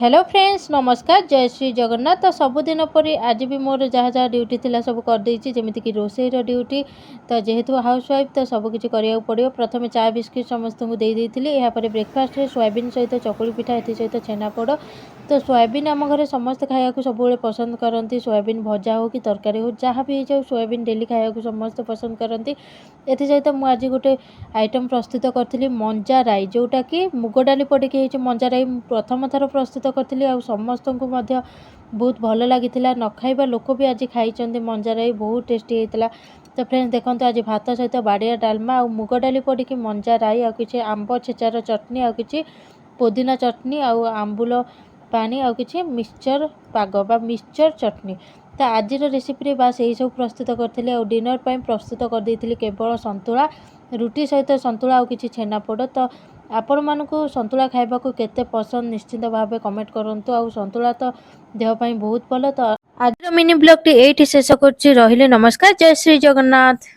Hello friends नमस्कार जय श्री जगन्नाथ। तो सबुदिन परी आज भी मोर जहाँ जहाँ ड्यूटी थिला सब करदेछि जेमिति कि रोसईर ड्यूटी। तो जेहेतु हाउस वाइफ तो सबकि करिया पड़ो। प्रथम चा बिस्किट समस्त को दे देइथिली। यापर ब्रेकफास्ट सोयाबीन सहित चकुली पिठा एथि सहित छेनापोड़। तो सोयाबीन आम घरे समस्त खाया सब पसंद करती। सोयाबीन भजा हो कि तरकारी हो जहाँ भी हो सोयाबीन डेली खाया समस्त पसंद करती। एथि सहित मुझे आज गोटे आइटम प्रस्तुत करी मंजा राई जोटा कि मुग डाली पड़े मंजा राई प्रथम थर प्रस्तुत करी। आ समस्त को बहुत भल लगी न खाइबा लोक भी आज खाई मंजा राई बहुत टेस्टी होता। तो फ्रेंड्स देखो आज भात सहित बाड़िया डालमा आ मुग डाली पड़ी मंजा राई आ कि आंब छेचार चटनी आ कि पुदीना चटनी आंबुल पानी आ कि मिक्सचर पाग बा मिक्सचर चटनी। तो आज रेसिपी बास यही सब प्रस्तुत करी। आ डिनर पर प्रस्तुत करदेली केवल संतुला रुटी सहित संतुला आ कि छेनापोड़। तो आपण मानकु संतुला खाइबा को केते पसंद निश्चित भाव कमेंट करंतु। आ संतुला तो देह ପାଇଁ बहुत भल। तो आज मिनी ब्लॉग टी एठी शेष करछि। रहिले नमस्कार जय श्री जगन्नाथ।